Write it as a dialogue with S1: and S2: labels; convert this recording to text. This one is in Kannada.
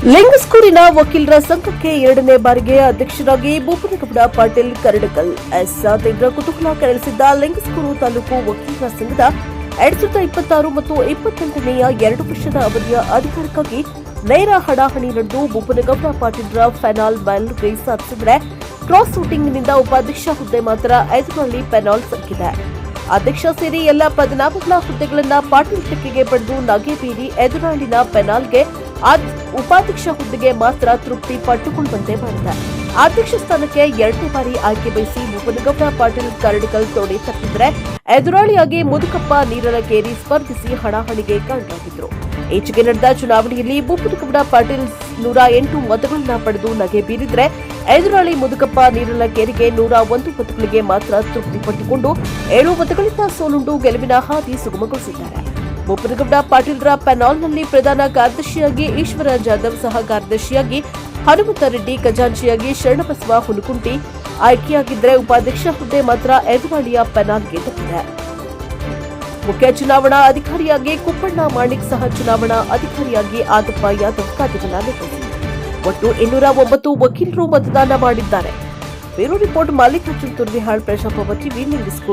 S1: ಲಿಂಗಸ್ಕೂರಿನ ವಕೀಲರ ಸಂಘಕ್ಕೆ ಎರಡನೇ ಬಾರಿಗೆ ಅಧ್ಯಕ್ಷರಾಗಿ ಭೂಪನಗೌಡ ಪಾಟೀಲ್ ಕರಡಕಲ್ ತೀವ್ರ ಕುತೂಹಲ ಕೆರಳಿಸಿದ್ದ ಲಿಂಗಸ್ಕೂರು ತಾಲೂಕು ವಕೀಲರ ಸಂಘದ 2026 ಮತ್ತು 28ನೇಯ 2 ವರ್ಷದ ಅವಧಿಯ ಅಧಿಕಾರಕ್ಕಾಗಿ ನೇರ ಹಣಾಹಣಿ ನಡೆದು ಭೂಪನಗೌಡ ಪಾಟೀಲ್ರ ಫೈನಲ್ ಬಯಲುಗೆ ಸಾಧಿಸಿದರೆ ಕ್ರಾಸ್ ವೋಟಿಂಗ್ನಿಂದ ಉಪಾಧ್ಯಕ್ಷ ಹುದ್ದೆ ಮಾತ್ರ ಎದುರಲ್ಲಿ ಪೆನಾಲ್ ಸಿಕ್ಕಿದೆ. ಅಧ್ಯಕ್ಷ ಸೇರಿ ಎಲ್ಲ ಪದನಾಮಗಳ ಹುದ್ದೆಗಳನ್ನು ಪಾಟೀಲ್ ಟೆಕ್ಕಿಗೆ ಪಡೆದು ನಗೆ ಬೀರಿ ಎದುರಾಳಿನ ಪೆನಾಲ್ಗೆ ಉಪಾಧ್ಯಕ್ಷ ಹುದ್ದೆಗೆ ಮಾತ್ರ ತೃಪ್ತಿ ಪಟ್ಟುಕೊಳ್ಳುವಂತೆ ಮಾಡಿದೆ. ಅಧ್ಯಕ್ಷ ಸ್ಥಾನಕ್ಕೆ ಎರಡನೇ ಬಾರಿ ಆಯ್ಕೆ ಬಯಸಿ ಭೂಪನಗೌಡ ಪಾಟೀಲ್ ಕರಡಕಲ್ ತೊಡೆ ತಟ್ಟಿದ್ರೆ ಎದುರಾಳಿಯಾಗಿ ಮುದುಕಪ್ಪ ನೀರಲಕೇರಿ ಸ್ಪರ್ಧಿಸಿ ಹಣಾಹಣಿಗೆ ಕಾರಣರಾಗಿದ್ರು. ಈಚೆಗೆ ನಡೆದ ಚುನಾವಣೆಯಲ್ಲಿ ಭೂಪನಗೌಡ ಪಾಟೀಲ್ 108 ಮತಗಳನ್ನು ಪಡೆದು ನಗೆ ಬೀರಿದ್ರೆ ಎದುರಾಳಿ ಮುದುಕಪ್ಪ ನೀರಲಕೇರಿಗೆ 101 ಮತಗಳಿಗೆ ಮಾತ್ರ ತೃಪ್ತಿಪಟ್ಟುಕೊಂಡು 7 ಮತಗಳಿಂದ ಸೋಲುಂಡು ಗೆಲುವಿನ ಹಾದಿ ಸುಗಮಗೊಳಿಸಿದ್ದಾರೆ. ಭೂಪನಗೌಡ ಪಾಟೀಲ್ರ ಪೆನಾಲ್ನಲ್ಲಿ ಪ್ರಧಾನ ಕಾರ್ಯದರ್ಶಿಯಾಗಿ ಈಶ್ವರ ಜಾಧವ್, ಸಹ ಕಾರ್ಯದರ್ಶಿಯಾಗಿ ಹನುಮಂತ ರೆಡ್ಡಿ, ಖಜಾಂಚಿಯಾಗಿ ಶರಣಬಸವ ಹುನಕುಂಟಿ ಆಯ್ಕೆಯಾಗಿದ್ದರೆ ಉಪಾಧ್ಯಕ್ಷ ಹುದ್ದೆ ಮಾತ್ರ ಎದುರಾಳಿಯ ಪೆನಾಲ್ಗೆ ತಪ್ಪಿದೆ. ಮುಖ್ಯ ಚುನಾವಣಾ ಅಧಿಕಾರಿಯಾಗಿ ಕುಪ್ಪಣ್ಣ ಮಾಣಿಕ್, ಸಹ ಚುನಾವಣಾ ಅಧಿಕಾರಿಯಾಗಿ ಆದಪ್ಪ ಯಾದವ್ ಕಾರ್ಯವನ್ನು ನಿರ್ವಹಿಸಿದ್ದಾರೆ. ಒಟ್ಟು 209 ವಕೀಲರು ಮತದಾನ ಮಾಡಿದ್ದಾರೆ. Bureau report Mallikarjun Turvihal, Prajaprabha TV, Lingsugur.